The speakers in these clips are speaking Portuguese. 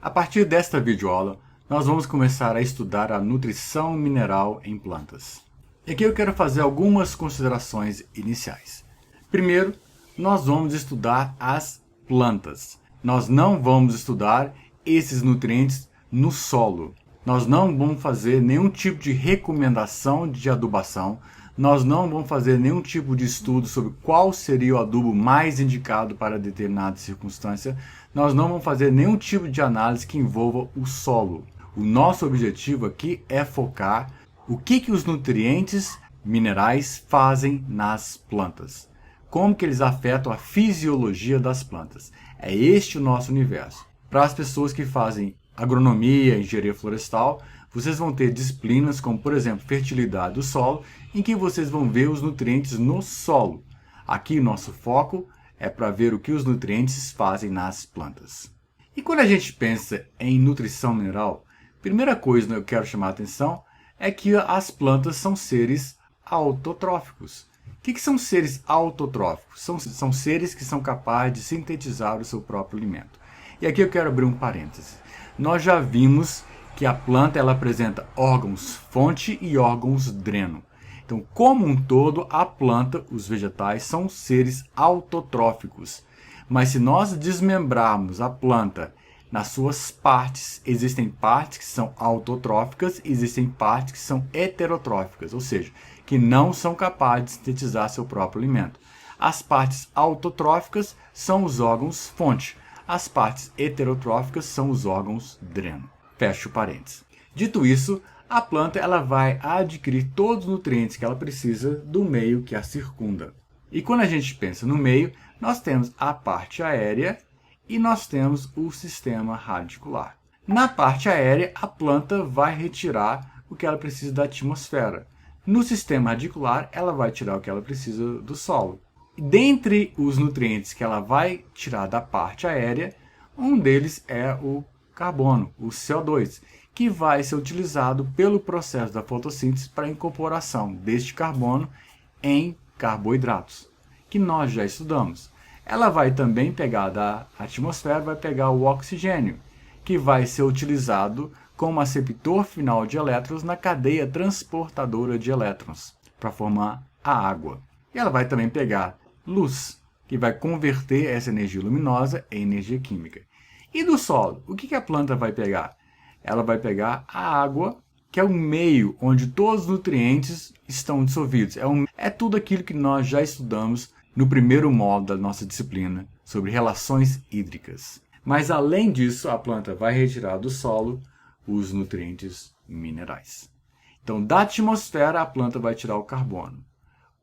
A partir desta videoaula, nós vamos começar a estudar a nutrição mineral em plantas. E aqui eu quero fazer algumas considerações iniciais. Primeiro, nós vamos estudar as plantas. Nós não vamos estudar esses nutrientes no solo. Nós não vamos fazer nenhum tipo de recomendação de adubação. Nós não vamos fazer nenhum tipo de estudo sobre qual seria o adubo mais indicado para determinada circunstância. Nós não vamos fazer nenhum tipo de análise que envolva o solo. O nosso objetivo aqui é focar o que os nutrientes minerais fazem nas plantas. Como que eles afetam a fisiologia das plantas. É este o nosso universo. Para as pessoas que fazem agronomia, engenharia florestal, vocês vão ter disciplinas como, por exemplo, fertilidade do solo, em que vocês vão ver os nutrientes no solo. Aqui o nosso foco é para ver o que os nutrientes fazem nas plantas. E quando a gente pensa em nutrição mineral, a primeira coisa que eu quero chamar a atenção é que as plantas são seres autotróficos. O que são seres autotróficos? São seres que são capazes de sintetizar o seu próprio alimento. E aqui eu quero abrir um parêntese. Nós já vimos que a planta ela apresenta órgãos fonte e órgãos dreno. Então, como um todo, a planta, os vegetais, são seres autotróficos. Mas se nós desmembrarmos a planta nas suas partes, existem partes que são autotróficas, existem partes que são heterotróficas, ou seja, que não são capazes de sintetizar seu próprio alimento. As partes autotróficas são os órgãos fonte. As partes heterotróficas são os órgãos dreno. Fecho parênteses. Dito isso, a planta ela vai adquirir todos os nutrientes que ela precisa do meio que a circunda. E quando a gente pensa no meio, nós temos a parte aérea e nós temos o sistema radicular. Na parte aérea, a planta vai retirar o que ela precisa da atmosfera. No sistema radicular, ela vai tirar o que ela precisa do solo. Dentre os nutrientes que ela vai tirar da parte aérea, um deles é o carbono, o CO2, que vai ser utilizado pelo processo da fotossíntese para a incorporação deste carbono em carboidratos, que nós já estudamos. Ela vai também pegar da atmosfera, vai pegar o oxigênio, que vai ser utilizado como aceptor final de elétrons na cadeia transportadora de elétrons, para formar a água. E ela vai também pegar luz, que vai converter essa energia luminosa em energia química. E do solo, o que a planta vai pegar? Ela vai pegar a água, que é o meio onde todos os nutrientes estão dissolvidos. É tudo aquilo que nós já estudamos no primeiro módulo da nossa disciplina sobre relações hídricas. Mas além disso, a planta vai retirar do solo os nutrientes minerais. Então, da atmosfera, a planta vai tirar o carbono.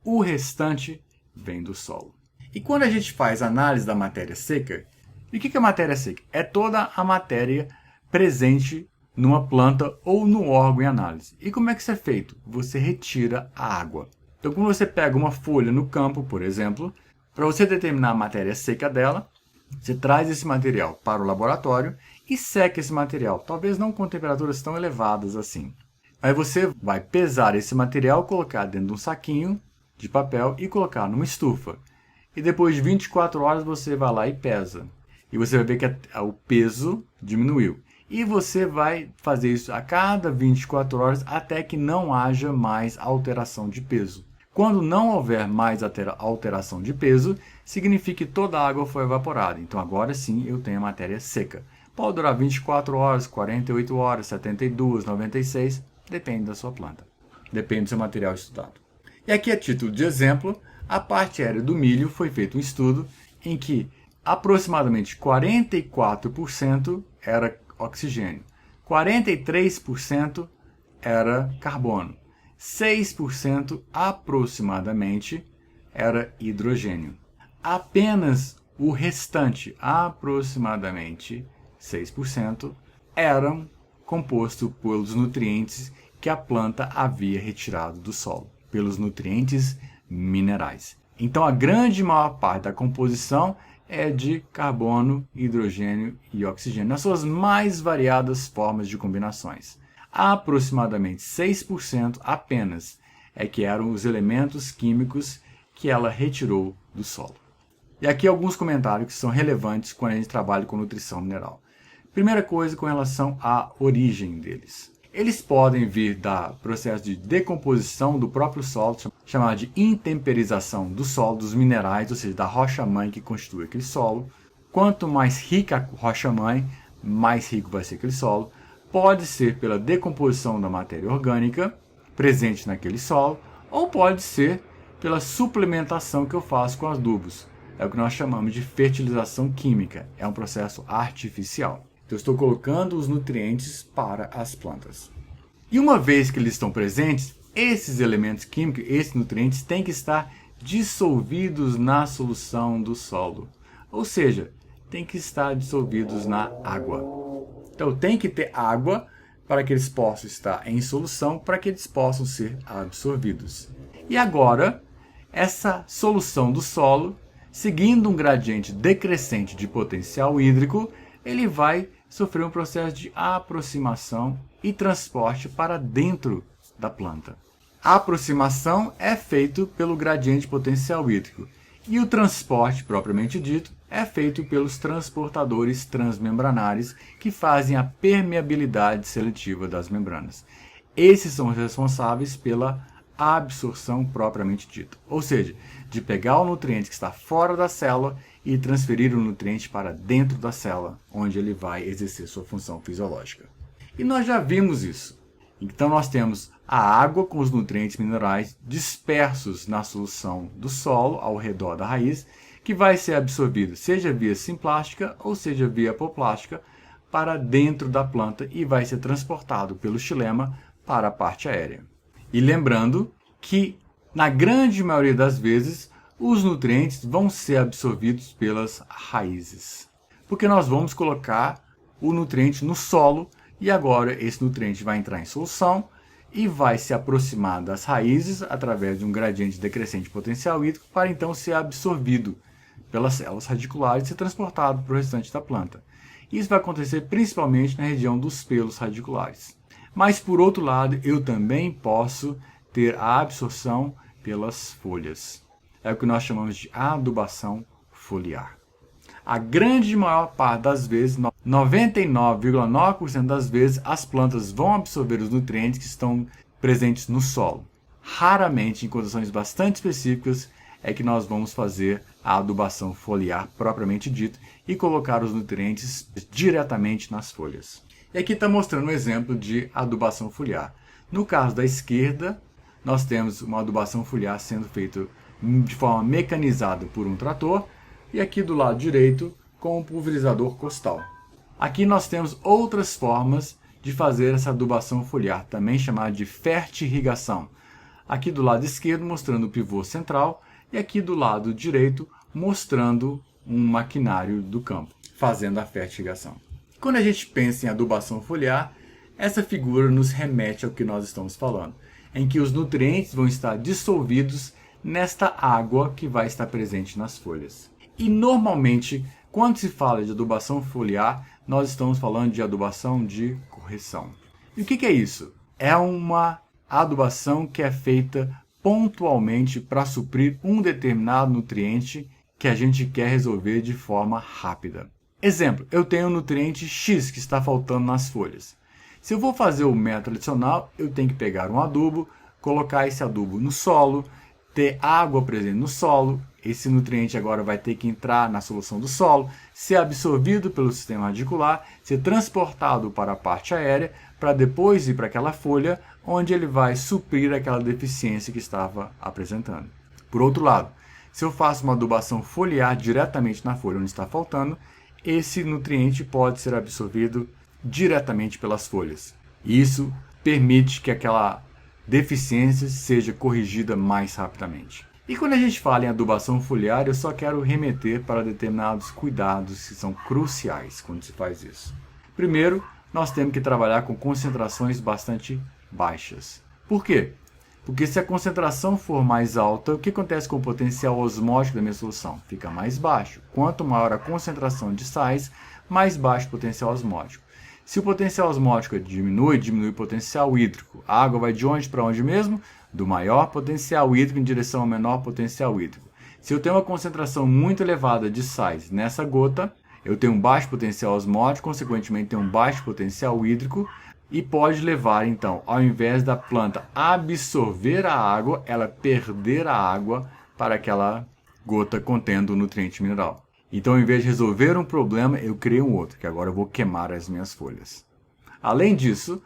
O restante vem do solo. E quando a gente faz análise da matéria seca, e o que é matéria seca? É toda a matéria presente numa planta ou no órgão em análise. E como é que isso é feito? Você retira a água. Então, quando você pega uma folha no campo, por exemplo, para você determinar a matéria seca dela, você traz esse material para o laboratório e seca esse material, talvez não com temperaturas tão elevadas assim. Aí você vai pesar esse material, colocar dentro de um saquinho de papel e colocar numa estufa. E depois de 24 horas você vai lá e pesa. E você vai ver que o peso diminuiu. E você vai fazer isso a cada 24 horas até que não haja mais alteração de peso. Quando não houver mais alteração de peso, significa que toda a água foi evaporada. Então agora sim eu tenho a matéria seca. Pode durar 24 horas, 48 horas, 72, 96, depende da sua planta. Depende do seu material estudado. E aqui, a título de exemplo, a parte aérea do milho foi feito um estudo em que aproximadamente 44% era oxigênio, 43% era carbono, 6% aproximadamente era hidrogênio. Apenas o restante, aproximadamente 6%, eram compostos pelos nutrientes que a planta havia retirado do solo, pelos nutrientes minerais. Então a grande maior parte da composição é de carbono, hidrogênio e oxigênio, nas suas mais variadas formas de combinações. Aproximadamente 6% apenas é que eram os elementos químicos que ela retirou do solo. E aqui alguns comentários que são relevantes quando a gente trabalha com nutrição mineral. Primeira coisa com relação à origem deles. Eles podem vir do processo de decomposição do próprio solo, chamado de intemperização do solo, dos minerais, ou seja, da rocha-mãe que constitui aquele solo. Quanto mais rica a rocha-mãe, mais rico vai ser aquele solo. Pode ser pela decomposição da matéria orgânica presente naquele solo, ou pode ser pela suplementação que eu faço com adubos. É o que nós chamamos de fertilização química. É um processo artificial. Então, eu estou colocando os nutrientes para as plantas. E uma vez que eles estão presentes, esses elementos químicos, esses nutrientes, têm que estar dissolvidos na solução do solo. Ou seja, têm que estar dissolvidos na água. Então, tem que ter água para que eles possam estar em solução, para que eles possam ser absorvidos. E agora, essa solução do solo, seguindo um gradiente decrescente de potencial hídrico, ele vai sofrer um processo de aproximação e transporte para dentro da planta. A aproximação é feito pelo gradiente potencial hídrico e o transporte, propriamente dito, é feito pelos transportadores transmembranares que fazem a permeabilidade seletiva das membranas. Esses são os responsáveis pela absorção propriamente dita, ou seja, de pegar o nutriente que está fora da célula e transferir o nutriente para dentro da célula, onde ele vai exercer sua função fisiológica. E nós já vimos isso. Então nós temos a água com os nutrientes minerais dispersos na solução do solo, ao redor da raiz, que vai ser absorvido, seja via simplástica ou seja via apoplástica, para dentro da planta e vai ser transportado pelo xilema para a parte aérea. E lembrando que, na grande maioria das vezes, os nutrientes vão ser absorvidos pelas raízes. Porque nós vamos colocar o nutriente no solo e agora esse nutriente vai entrar em solução e vai se aproximar das raízes através de um gradiente decrescente de potencial hídrico para então ser absorvido pelas células radiculares e ser transportado para o restante da planta. Isso vai acontecer principalmente na região dos pelos radiculares. Mas, por outro lado, eu também posso ter a absorção pelas folhas. É o que nós chamamos de adubação foliar. A grande maior parte das vezes, 99,9% das vezes, as plantas vão absorver os nutrientes que estão presentes no solo. Raramente, em condições bastante específicas, é que nós vamos fazer a adubação foliar propriamente dita e colocar os nutrientes diretamente nas folhas. E aqui está mostrando um exemplo de adubação foliar. No caso da esquerda, nós temos uma adubação foliar sendo feita de forma mecanizada por um trator, e aqui do lado direito com um pulverizador costal. Aqui nós temos outras formas de fazer essa adubação foliar, também chamada de fertirrigação. Aqui do lado esquerdo mostrando o pivô central e aqui do lado direito mostrando um maquinário do campo, fazendo a fertirrigação. Quando a gente pensa em adubação foliar, essa figura nos remete ao que nós estamos falando, em que os nutrientes vão estar dissolvidos nesta água que vai estar presente nas folhas. E normalmente, quando se fala de adubação foliar, nós estamos falando de adubação de correção. E o que é isso? É uma adubação que é feita pontualmente para suprir um determinado nutriente que a gente quer resolver de forma rápida. Exemplo, eu tenho um nutriente X que está faltando nas folhas. Se eu vou fazer o método tradicional, eu tenho que pegar um adubo, colocar esse adubo no solo, ter água presente no solo, esse nutriente agora vai ter que entrar na solução do solo, ser absorvido pelo sistema radicular, ser transportado para a parte aérea, para depois ir para aquela folha, onde ele vai suprir aquela deficiência que estava apresentando. Por outro lado, se eu faço uma adubação foliar diretamente na folha onde está faltando, esse nutriente pode ser absorvido diretamente pelas folhas. Isso permite que aquela deficiência seja corrigida mais rapidamente. E quando a gente fala em adubação foliar, eu só quero remeter para determinados cuidados que são cruciais quando se faz isso. Primeiro, nós temos que trabalhar com concentrações bastante baixas. Por quê? Porque se a concentração for mais alta, o que acontece com o potencial osmótico da minha solução? Fica mais baixo. Quanto maior a concentração de sais, mais baixo o potencial osmótico. Se o potencial osmótico diminui o potencial hídrico. A água vai de onde para onde mesmo? Do maior potencial hídrico em direção ao menor potencial hídrico. Se eu tenho uma concentração muito elevada de sais nessa gota, eu tenho um baixo potencial osmótico, consequentemente tenho um baixo potencial hídrico, e pode levar, então, ao invés da planta absorver a água, ela perder a água para aquela gota contendo o nutriente mineral. Então, ao invés de resolver um problema, eu criei um outro, que agora eu vou queimar as minhas folhas. Além disso,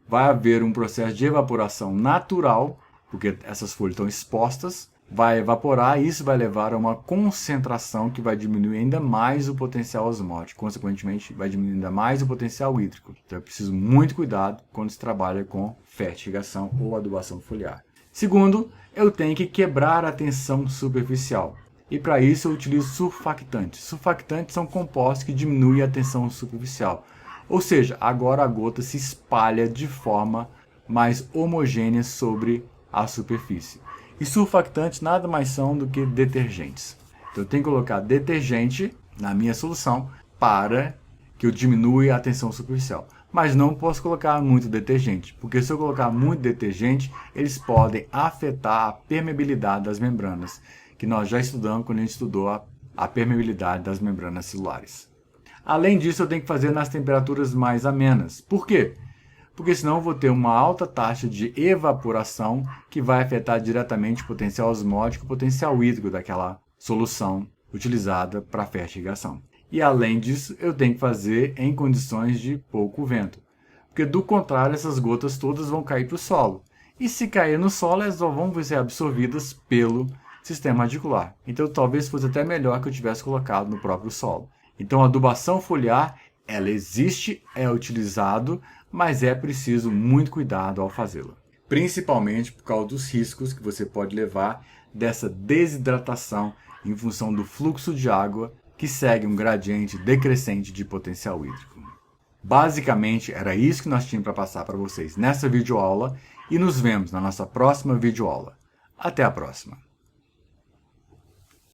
vai haver um processo de evaporação natural, porque essas folhas estão expostas, vai evaporar e isso vai levar a uma concentração que vai diminuir ainda mais o potencial osmótico, consequentemente vai diminuir ainda mais o potencial hídrico. Então é preciso muito cuidado quando se trabalha com fertirrigação ou adubação foliar. Segundo, eu tenho que quebrar a tensão superficial. E para isso eu utilizo surfactantes. Surfactantes são compostos que diminuem a tensão superficial. Ou seja, agora a gota se espalha de forma mais homogênea sobre a superfície. E surfactantes nada mais são do que detergentes. Então eu tenho que colocar detergente na minha solução para que eu diminua a tensão superficial. Mas não posso colocar muito detergente, porque se eu colocar muito detergente, eles podem afetar a permeabilidade das membranas, que nós já estudamos quando a gente estudou a permeabilidade das membranas celulares. Além disso, eu tenho que fazer nas temperaturas mais amenas. Por quê? Porque senão eu vou ter uma alta taxa de evaporação que vai afetar diretamente o potencial osmótico e o potencial hídrico daquela solução utilizada para fertirrigação. E além disso, eu tenho que fazer em condições de pouco vento. Porque do contrário, essas gotas todas vão cair para o solo. E se cair no solo, elas vão ser absorvidas pelo sistema radicular. Então talvez fosse até melhor que eu tivesse colocado no próprio solo. Então a adubação foliar, ela existe, é utilizado, mas é preciso muito cuidado ao fazê-la. Principalmente por causa dos riscos que você pode levar dessa desidratação em função do fluxo de água que segue um gradiente decrescente de potencial hídrico. Basicamente, era isso que nós tínhamos para passar para vocês nessa videoaula e nos vemos na nossa próxima videoaula. Até a próxima!